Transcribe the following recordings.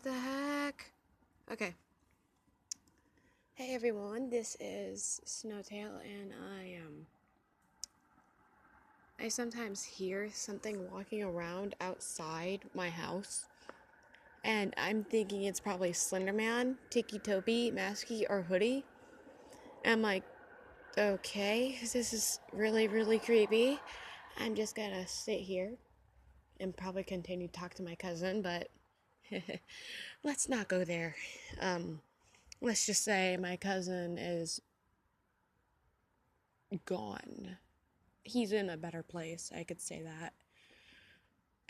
What the heck? Okay. Hey everyone, this is Snowtail, and I sometimes hear something walking around outside my house, and I'm thinking it's probably Slenderman, Tiki Topi, Masky, or Hoodie. And I'm like, okay, this is really, really creepy. I'm just gonna sit here and probably continue to talk to my cousin, but let's not go there. Let's just say my cousin is gone. He's in a better place, I could say that.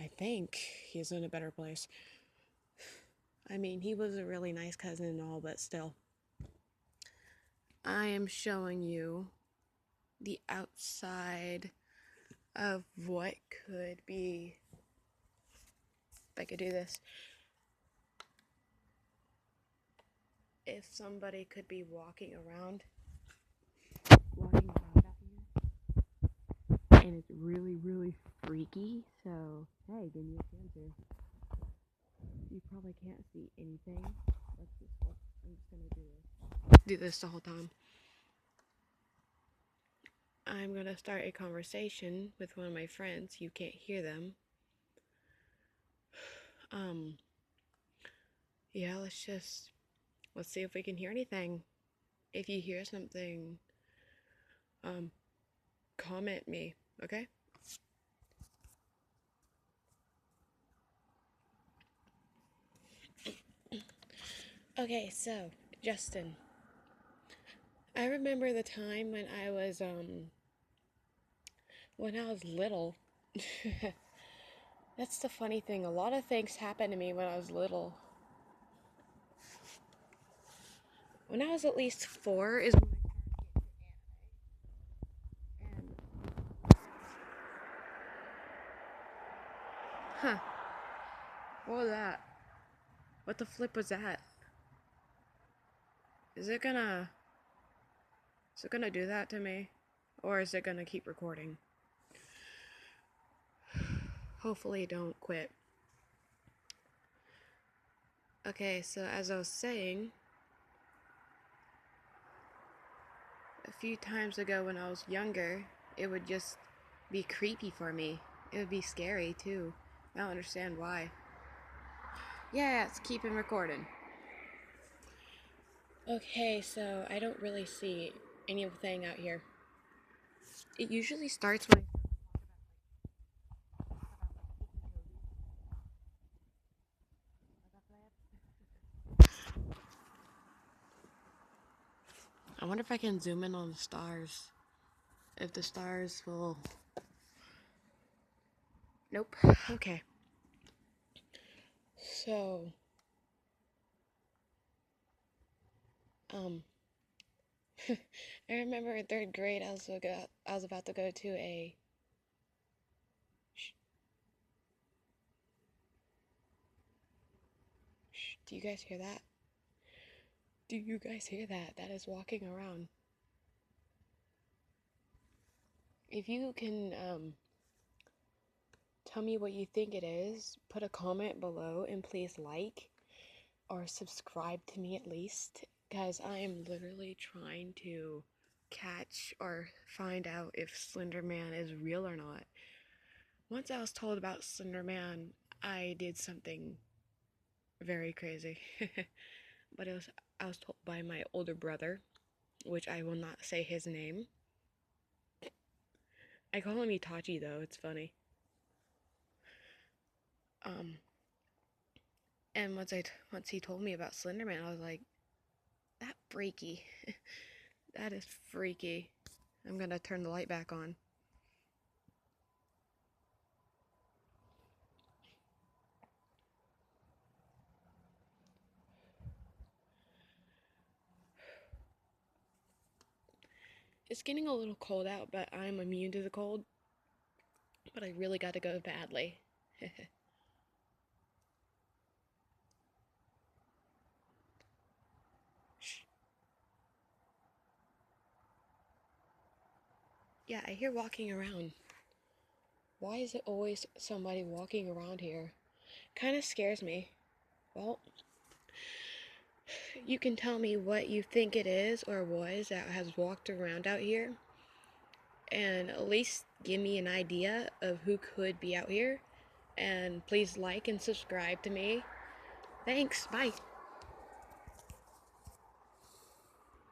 I think he's in a better place. I mean, he was a really nice cousin and all, but still. I am showing you the outside of what could be. If I could do this. If somebody could be walking around out here. And it's really, really freaky. So, hey, give me a chance here. You probably can't see anything. I'm just gonna do this the whole time. I'm gonna start a conversation with one of my friends. You can't hear them. Yeah, let's see if we can hear anything. If you hear something, comment me, okay? Okay, so, Justin, I remember the time when I was little. That's the funny thing. A lot of things happened to me when I was little. When I was at least 4 is when huh. What was that? What the flip was that? Is it gonna do that to me? Or is it gonna keep recording? Hopefully don't quit. Okay, so as I was saying, a few times ago when I was younger, it would just be creepy for me. It would be scary too. I don't understand why. Yeah, it's keeping recording. Okay, so I don't really see anything out here. It usually starts when I wonder if I can zoom in on the stars. If the stars will. Nope. Okay. So, I remember in 3rd grade, I was about to go to a. Do you guys hear that? Do you guys hear that? That is walking around. If you can tell me what you think it is, put a comment below and please like or subscribe to me at least, guys. I am literally trying to catch or find out if Slender Man is real or not. Once I was told about Slender Man, I did something very crazy. But I was told by my older brother, which I will not say his name. I call him Itachi though, it's funny. And once he told me about Slender Man, I was like, that freaky. That is freaky. I'm gonna turn the light back on. It's getting a little cold out, but I'm immune to the cold. But I really gotta go badly. Yeah, I hear walking around. Why is it always somebody walking around here? Kind of scares me. Well, you can tell me what you think it is or was that has walked around out here, and at least give me an idea of who could be out here. And please like and subscribe to me. Thanks, bye.